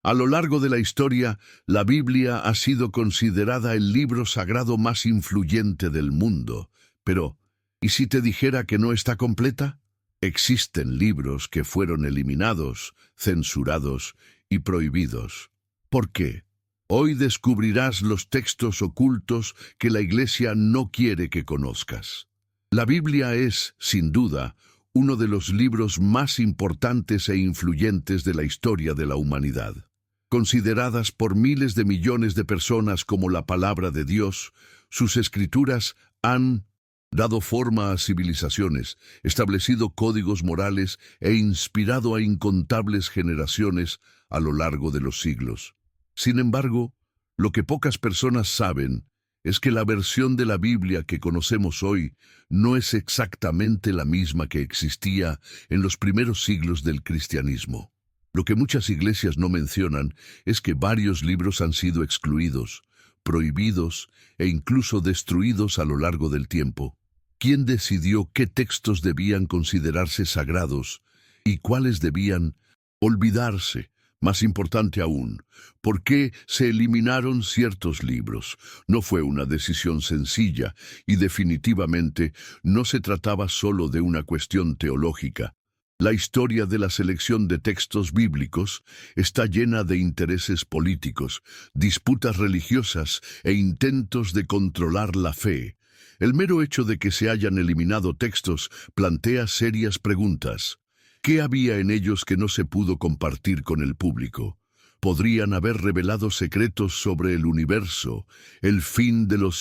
A lo largo de la historia, la Biblia ha sido considerada el libro sagrado más influyente del mundo. Pero, ¿y si te dijera que no está completa? Existen libros que fueron eliminados, censurados y prohibidos. ¿Por qué? Hoy descubrirás los textos ocultos que la Iglesia no quiere que conozcas. La Biblia es, sin duda, uno de los libros más importantes e influyentes de la historia de la humanidad. Consideradas por miles de millones de personas como la palabra de Dios, sus escrituras han dado forma a civilizaciones, establecido códigos morales e inspirado a incontables generaciones a lo largo de los siglos. Sin embargo, lo que pocas personas saben es que la versión de la Biblia que conocemos hoy no es exactamente la misma que existía en los primeros siglos del cristianismo. Lo que muchas iglesias no mencionan es que varios libros han sido excluidos, prohibidos e incluso destruidos a lo largo del tiempo. ¿Quién decidió qué textos debían considerarse sagrados y cuáles debían olvidarse? Más importante aún, ¿por qué se eliminaron ciertos libros? No fue una decisión sencilla y definitivamente no se trataba solo de una cuestión teológica. La historia de la selección de textos bíblicos está llena de intereses políticos, disputas religiosas e intentos de controlar la fe. El mero hecho de que se hayan eliminado textos plantea serias preguntas. ¿Qué había en ellos que no se pudo compartir con el público? Podrían haber revelado secretos sobre el universo, el fin de los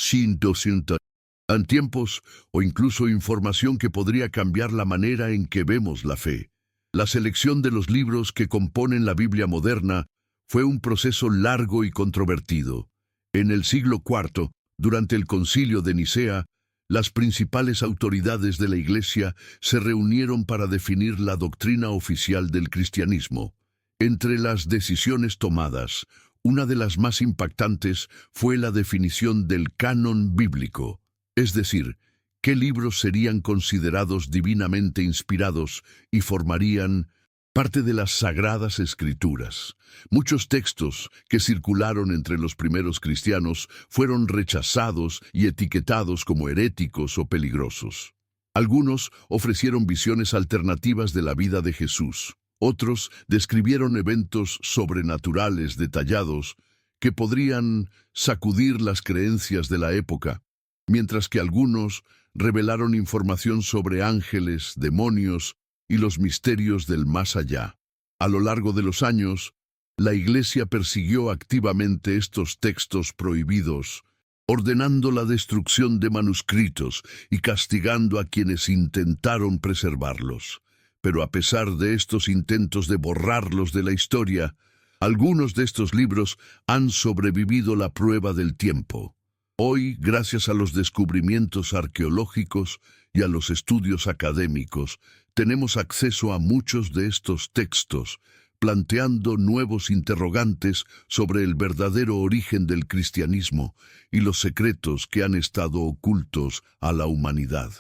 tiempos o incluso información que podría cambiar la manera en que vemos la fe. La selección de los libros que componen la Biblia moderna fue un proceso largo y controvertido. En el siglo IV, durante el Concilio de Nicea, las principales autoridades de la Iglesia se reunieron para definir la doctrina oficial del cristianismo. Entre las decisiones tomadas, una de las más impactantes fue la definición del canon bíblico, es decir, qué libros serían considerados divinamente inspirados y formarían parte de las Sagradas Escrituras. Muchos textos que circularon entre los primeros cristianos fueron rechazados y etiquetados como heréticos o peligrosos. Algunos ofrecieron visiones alternativas de la vida de Jesús. Otros describieron eventos sobrenaturales detallados que podrían sacudir las creencias de la época, mientras que algunos revelaron información sobre ángeles, demonios y los misterios del más allá. A lo largo de los años, la Iglesia persiguió activamente estos textos prohibidos, ordenando la destrucción de manuscritos y castigando a quienes intentaron preservarlos. Pero a pesar de estos intentos de borrarlos de la historia, algunos de estos libros han sobrevivido la prueba del tiempo. Hoy, gracias a los descubrimientos arqueológicos y a los estudios académicos, tenemos acceso a muchos de estos textos, planteando nuevos interrogantes sobre el verdadero origen del cristianismo y los secretos que han estado ocultos a la humanidad.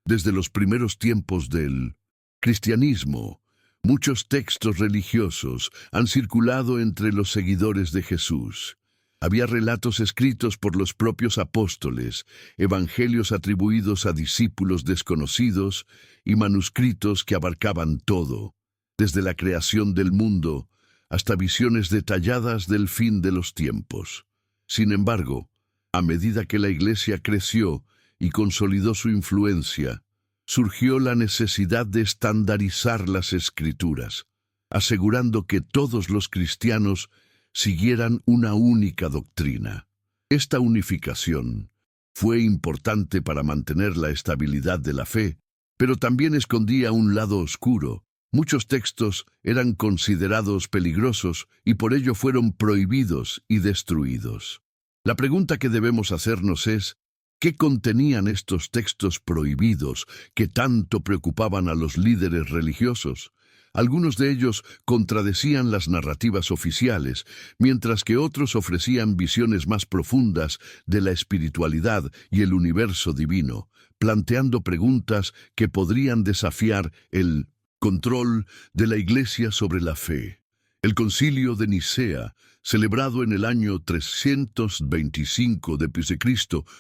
Desde los primeros tiempos del cristianismo, muchos textos religiosos han circulado entre los seguidores de Jesús. Había relatos escritos por los propios apóstoles, evangelios atribuidos a discípulos desconocidos y manuscritos que abarcaban todo, desde la creación del mundo hasta visiones detalladas del fin de los tiempos. Sin embargo, a medida que la Iglesia creció y consolidó su influencia, surgió la necesidad de estandarizar las Escrituras, asegurando que todos los cristianos siguieran una única doctrina. Esta unificación fue importante para mantener la estabilidad de la fe, pero también escondía un lado oscuro. Muchos textos eran considerados peligrosos y por ello fueron prohibidos y destruidos. La pregunta que debemos hacernos es, ¿qué contenían estos textos prohibidos que tanto preocupaban a los líderes religiosos? Algunos de ellos contradecían las narrativas oficiales, mientras que otros ofrecían visiones más profundas de la espiritualidad y el universo divino, planteando preguntas que podrían desafiar el control de la Iglesia sobre la fe. El Concilio de Nicea, celebrado en el año 325 d.C.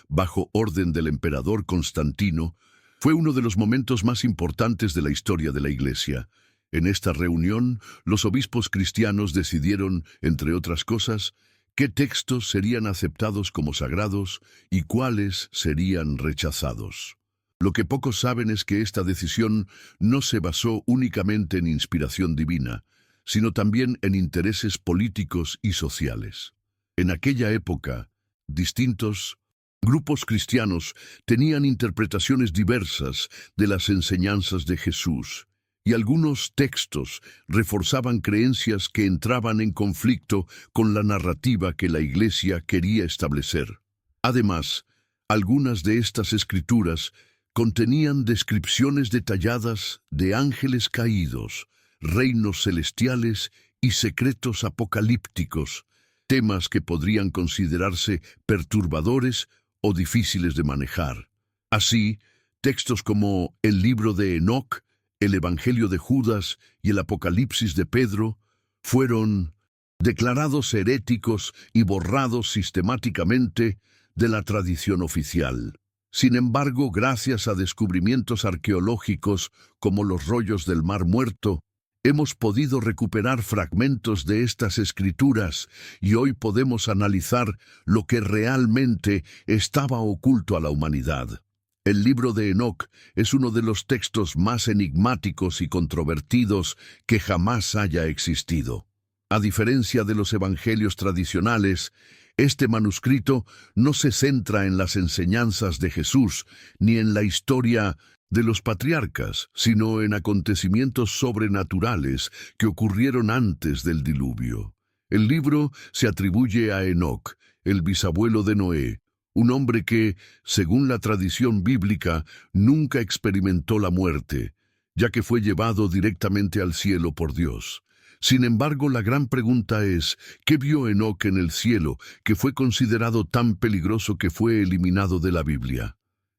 bajo orden del emperador Constantino, fue uno de los momentos más importantes de la historia de la Iglesia. En esta reunión, los obispos cristianos decidieron, entre otras cosas, qué textos serían aceptados como sagrados y cuáles serían rechazados. Lo que pocos saben es que esta decisión no se basó únicamente en inspiración divina, sino también en intereses políticos y sociales. En aquella época, distintos grupos cristianos tenían interpretaciones diversas de las enseñanzas de Jesús, y algunos textos reforzaban creencias que entraban en conflicto con la narrativa que la Iglesia quería establecer. Además, algunas de estas escrituras contenían descripciones detalladas de ángeles caídos, reinos celestiales y secretos apocalípticos, temas que podrían considerarse perturbadores o difíciles de manejar. Así, textos como el libro de Enoc, el Evangelio de Judas y el Apocalipsis de Pedro fueron declarados heréticos y borrados sistemáticamente de la tradición oficial. Sin embargo, gracias a descubrimientos arqueológicos como los rollos del Mar Muerto, hemos podido recuperar fragmentos de estas escrituras y hoy podemos analizar lo que realmente estaba oculto a la humanidad. El libro de Enoc es uno de los textos más enigmáticos y controvertidos que jamás haya existido. A diferencia de los evangelios tradicionales, este manuscrito no se centra en las enseñanzas de Jesús ni en la historia de los patriarcas, sino en acontecimientos sobrenaturales que ocurrieron antes del diluvio. El libro se atribuye a Enoc, el bisabuelo de Noé, un hombre que, según la tradición bíblica, nunca experimentó la muerte, ya que fue llevado directamente al cielo por Dios. Sin embargo, la gran pregunta es, ¿qué vio Enoc en el cielo que fue considerado tan peligroso que fue eliminado de la Biblia?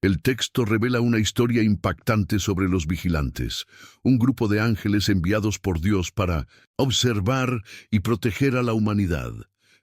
El texto revela una historia impactante sobre los vigilantes, un grupo de ángeles enviados por Dios para observar y proteger a la humanidad.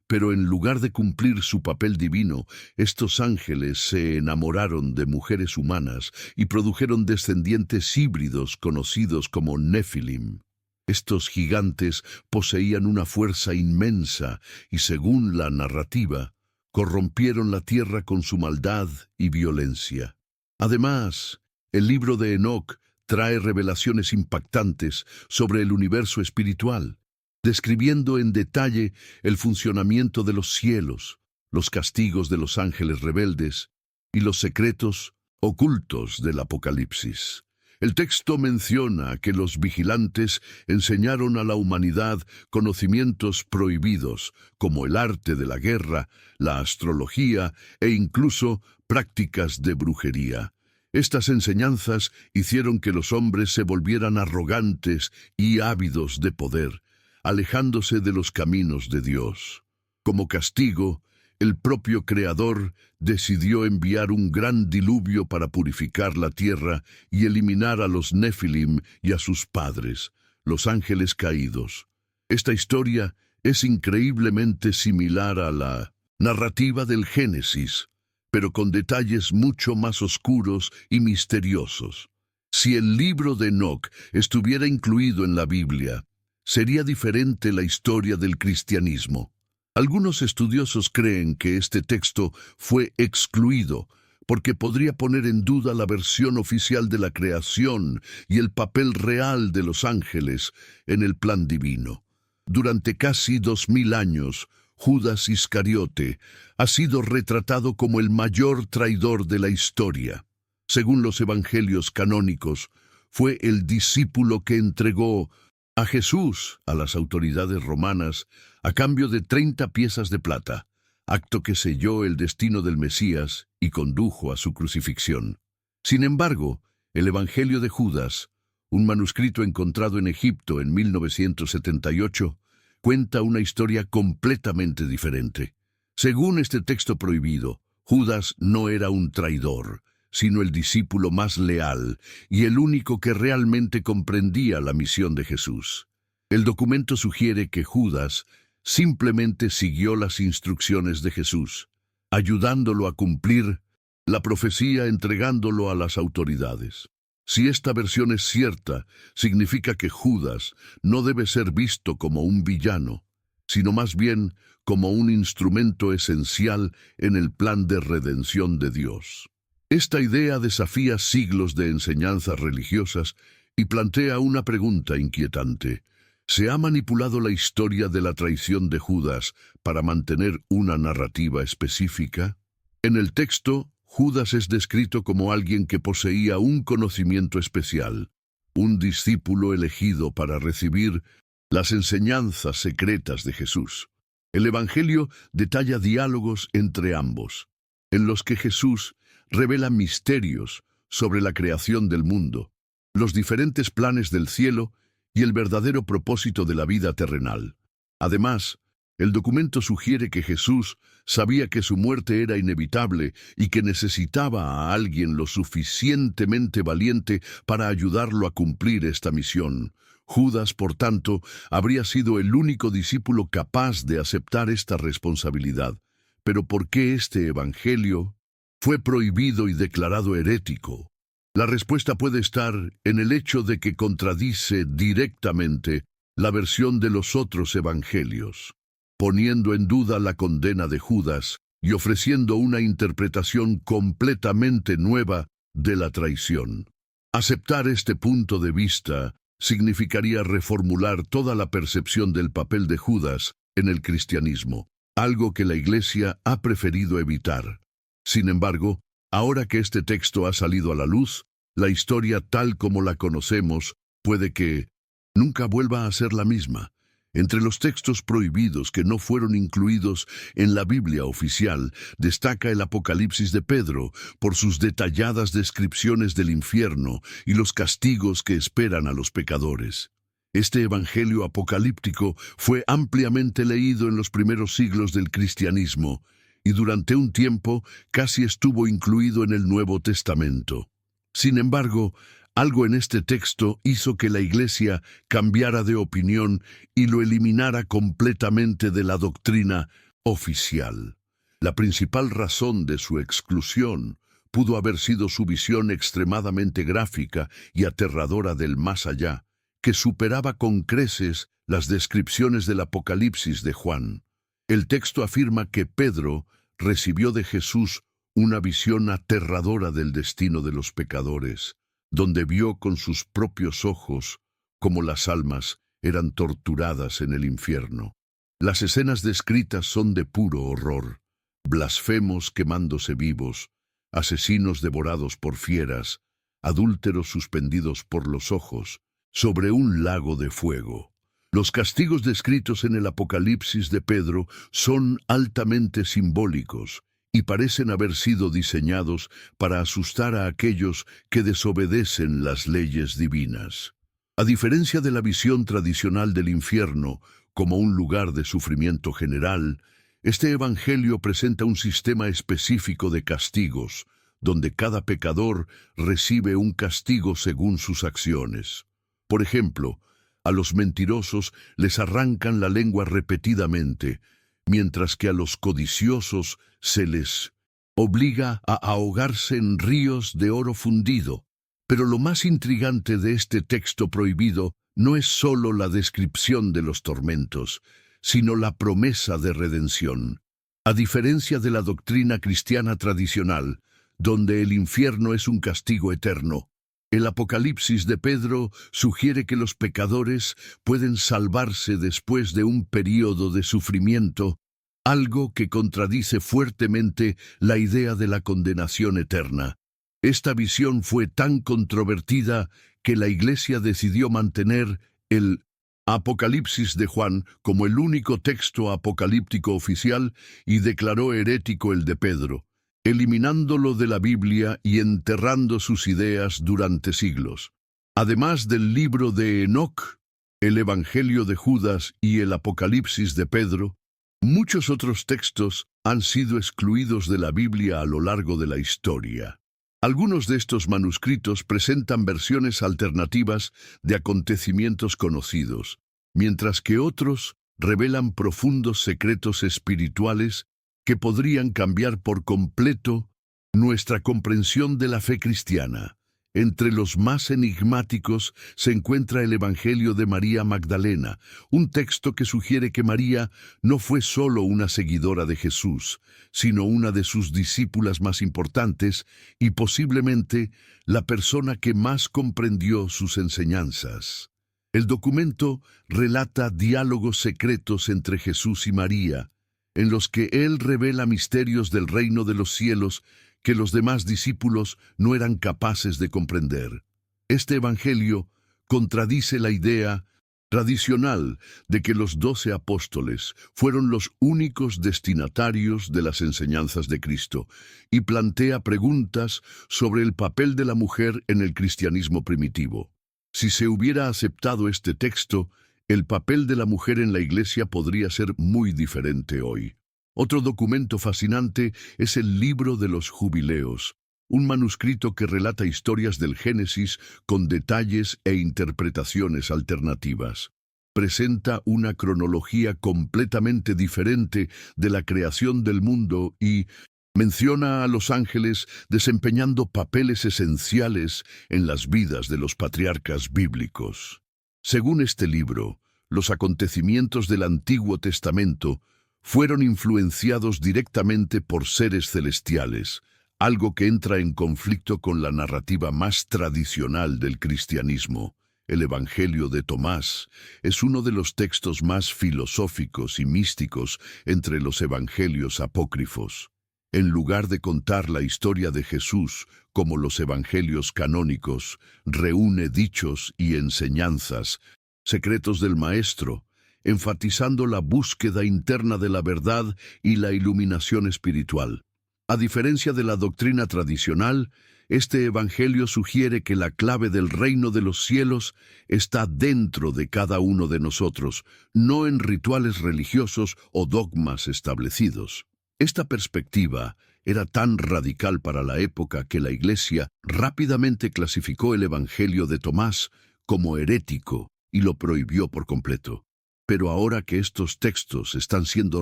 Pero en lugar de cumplir su papel divino, estos ángeles se enamoraron de mujeres humanas y produjeron descendientes híbridos conocidos como Nefilim. Estos gigantes poseían una fuerza inmensa y, según la narrativa, corrompieron la tierra con su maldad y violencia. Además, el libro de Enoc trae revelaciones impactantes sobre el universo espiritual, describiendo en detalle el funcionamiento de los cielos, los castigos de los ángeles rebeldes y los secretos ocultos del Apocalipsis. El texto menciona que los vigilantes enseñaron a la humanidad conocimientos prohibidos, como el arte de la guerra, la astrología e incluso prácticas de brujería. Estas enseñanzas hicieron que los hombres se volvieran arrogantes y ávidos de poder, alejándose de los caminos de Dios. Como castigo, el propio Creador decidió enviar un gran diluvio para purificar la tierra y eliminar a los Nefilim y a sus padres, los ángeles caídos. Esta historia es increíblemente similar a la narrativa del Génesis, pero con detalles mucho más oscuros y misteriosos. Si el libro de Enoc estuviera incluido en la Biblia, sería diferente la historia del cristianismo. Algunos estudiosos creen que este texto fue excluido porque podría poner en duda la versión oficial de la creación y el papel real de los ángeles en el plan divino. Durante casi 2000 años, Judas Iscariote ha sido retratado como el mayor traidor de la historia. Según los evangelios canónicos, fue el discípulo que entregó a Jesús a las autoridades romanas a cambio de 30 piezas de plata, acto que selló el destino del Mesías y condujo a su crucifixión. Sin embargo, el Evangelio de Judas, un manuscrito encontrado en Egipto en 1978, cuenta una historia completamente diferente. Según este texto prohibido, Judas no era un traidor, sino el discípulo más leal y el único que realmente comprendía la misión de Jesús. El documento sugiere que Judas simplemente siguió las instrucciones de Jesús, ayudándolo a cumplir la profecía entregándolo a las autoridades. Si esta versión es cierta, significa que Judas no debe ser visto como un villano, sino más bien como un instrumento esencial en el plan de redención de Dios. Esta idea desafía siglos de enseñanzas religiosas y plantea una pregunta inquietante. ¿Se ha manipulado la historia de la traición de Judas para mantener una narrativa específica? En el texto, Judas es descrito como alguien que poseía un conocimiento especial, un discípulo elegido para recibir las enseñanzas secretas de Jesús. El Evangelio detalla diálogos entre ambos, en los que Jesús revela misterios sobre la creación del mundo, los diferentes planes del cielo y el verdadero propósito de la vida terrenal. Además, el documento sugiere que Jesús sabía que su muerte era inevitable y que necesitaba a alguien lo suficientemente valiente para ayudarlo a cumplir esta misión. Judas, por tanto, habría sido el único discípulo capaz de aceptar esta responsabilidad. Pero ¿por qué este evangelio fue prohibido y declarado herético? La respuesta puede estar en el hecho de que contradice directamente la versión de los otros evangelios, poniendo en duda la condena de Judas y ofreciendo una interpretación completamente nueva de la traición. Aceptar este punto de vista significaría reformular toda la percepción del papel de Judas en el cristianismo, algo que la Iglesia ha preferido evitar. Sin embargo, ahora que este texto ha salido a la luz, la historia tal como la conocemos puede que nunca vuelva a ser la misma. Entre los textos prohibidos que no fueron incluidos en la Biblia oficial, destaca el Apocalipsis de Pedro por sus detalladas descripciones del infierno y los castigos que esperan a los pecadores. Este evangelio apocalíptico fue ampliamente leído en los primeros siglos del cristianismo y durante un tiempo casi estuvo incluido en el Nuevo Testamento. Sin embargo, algo en este texto hizo que la Iglesia cambiara de opinión y lo eliminara completamente de la doctrina oficial. La principal razón de su exclusión pudo haber sido su visión extremadamente gráfica y aterradora del más allá, que superaba con creces las descripciones del Apocalipsis de Juan. El texto afirma que Pedro recibió de Jesús una visión aterradora del destino de los pecadores, donde vio con sus propios ojos cómo las almas eran torturadas en el infierno. Las escenas descritas son de puro horror: blasfemos quemándose vivos, asesinos devorados por fieras, adúlteros suspendidos por los ojos, sobre un lago de fuego. Los castigos descritos en el Apocalipsis de Pedro son altamente simbólicos y parecen haber sido diseñados para asustar a aquellos que desobedecen las leyes divinas. A diferencia de la visión tradicional del infierno como un lugar de sufrimiento general, este evangelio presenta un sistema específico de castigos, donde cada pecador recibe un castigo según sus acciones. Por ejemplo, a los mentirosos les arrancan la lengua repetidamente, mientras que a los codiciosos se les obliga a ahogarse en ríos de oro fundido. Pero lo más intrigante de este texto prohibido no es solo la descripción de los tormentos, sino la promesa de redención. A diferencia de la doctrina cristiana tradicional, donde el infierno es un castigo eterno, el Apocalipsis de Pedro sugiere que los pecadores pueden salvarse después de un período de sufrimiento, algo que contradice fuertemente la idea de la condenación eterna. Esta visión fue tan controvertida que la Iglesia decidió mantener el Apocalipsis de Juan como el único texto apocalíptico oficial y declaró herético el de Pedro, eliminándolo de la Biblia y enterrando sus ideas durante siglos. Además del libro de Enoc, el Evangelio de Judas y el Apocalipsis de Pedro, muchos otros textos han sido excluidos de la Biblia a lo largo de la historia. Algunos de estos manuscritos presentan versiones alternativas de acontecimientos conocidos, mientras que otros revelan profundos secretos espirituales que podrían cambiar por completo nuestra comprensión de la fe cristiana. Entre los más enigmáticos se encuentra el Evangelio de María Magdalena, un texto que sugiere que María no fue solo una seguidora de Jesús, sino una de sus discípulas más importantes y posiblemente la persona que más comprendió sus enseñanzas. El documento relata diálogos secretos entre Jesús y María, en los que él revela misterios del reino de los cielos que los demás discípulos no eran capaces de comprender. Este evangelio contradice la idea tradicional de que los 12 apóstoles fueron los únicos destinatarios de las enseñanzas de Cristo y plantea preguntas sobre el papel de la mujer en el cristianismo primitivo. Si se hubiera aceptado este texto, el papel de la mujer en la Iglesia podría ser muy diferente hoy. Otro documento fascinante es el Libro de los Jubileos, un manuscrito que relata historias del Génesis con detalles e interpretaciones alternativas. Presenta una cronología completamente diferente de la creación del mundo y menciona a los ángeles desempeñando papeles esenciales en las vidas de los patriarcas bíblicos. Según este libro, los acontecimientos del Antiguo Testamento fueron influenciados directamente por seres celestiales, algo que entra en conflicto con la narrativa más tradicional del cristianismo. El Evangelio de Tomás es uno de los textos más filosóficos y místicos entre los evangelios apócrifos. En lugar de contar la historia de Jesús como los evangelios canónicos, reúne dichos y enseñanzas, secretos del Maestro, enfatizando la búsqueda interna de la verdad y la iluminación espiritual. A diferencia de la doctrina tradicional, este evangelio sugiere que la clave del reino de los cielos está dentro de cada uno de nosotros, no en rituales religiosos o dogmas establecidos. Esta perspectiva era tan radical para la época que la Iglesia rápidamente clasificó el Evangelio de Tomás como herético y lo prohibió por completo. Pero ahora que estos textos están siendo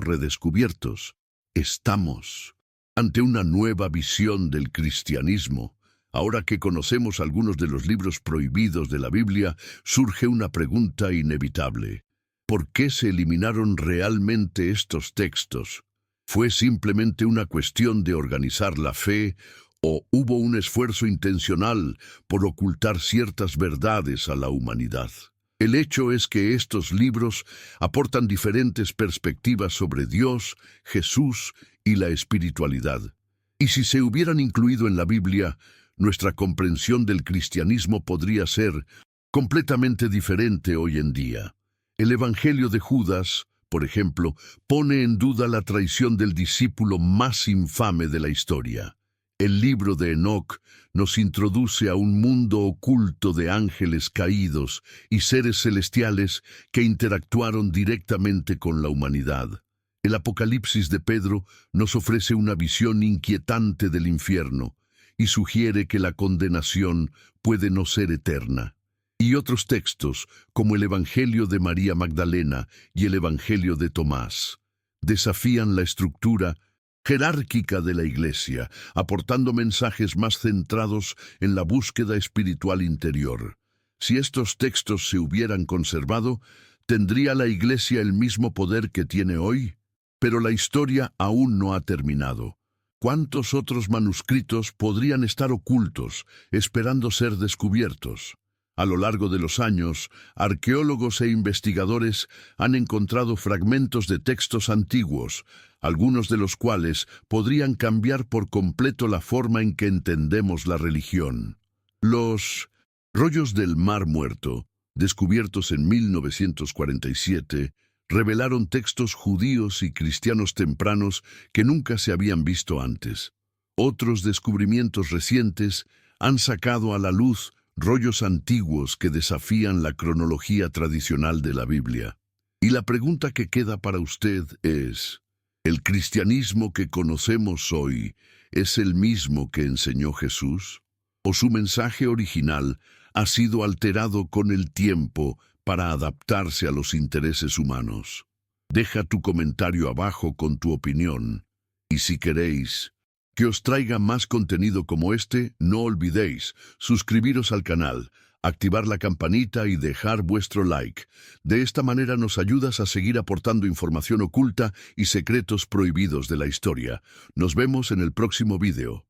redescubiertos, estamos ante una nueva visión del cristianismo. Ahora que conocemos algunos de los libros prohibidos de la Biblia, surge una pregunta inevitable. ¿Por qué se eliminaron realmente estos textos? ¿Fue simplemente una cuestión de organizar la fe o hubo un esfuerzo intencional por ocultar ciertas verdades a la humanidad? El hecho es que estos libros aportan diferentes perspectivas sobre Dios, Jesús y la espiritualidad. Y si se hubieran incluido en la Biblia, nuestra comprensión del cristianismo podría ser completamente diferente hoy en día. El Evangelio de Judas, por ejemplo, pone en duda la traición del discípulo más infame de la historia. El libro de Enoc nos introduce a un mundo oculto de ángeles caídos y seres celestiales que interactuaron directamente con la humanidad. El Apocalipsis de Pedro nos ofrece una visión inquietante del infierno y sugiere que la condenación puede no ser eterna. Y otros textos, como el Evangelio de María Magdalena y el Evangelio de Tomás, desafían la estructura jerárquica de la Iglesia, aportando mensajes más centrados en la búsqueda espiritual interior. Si estos textos se hubieran conservado, ¿tendría la Iglesia el mismo poder que tiene hoy? Pero la historia aún no ha terminado. ¿Cuántos otros manuscritos podrían estar ocultos, esperando ser descubiertos? A lo largo de los años, arqueólogos e investigadores han encontrado fragmentos de textos antiguos, algunos de los cuales podrían cambiar por completo la forma en que entendemos la religión. Los rollos del Mar Muerto, descubiertos en 1947, revelaron textos judíos y cristianos tempranos que nunca se habían visto antes. Otros descubrimientos recientes han sacado a la luz rollos antiguos que desafían la cronología tradicional de la Biblia. Y la pregunta que queda para usted es, ¿el cristianismo que conocemos hoy es el mismo que enseñó Jesús? ¿O su mensaje original ha sido alterado con el tiempo para adaptarse a los intereses humanos. Deja tu comentario abajo con tu opinión. Y si queréis que os traiga más contenido como este, no olvidéis suscribiros al canal, activar la campanita y dejar vuestro like. De esta manera nos ayudas a seguir aportando información oculta y secretos prohibidos de la historia. Nos vemos en el próximo vídeo.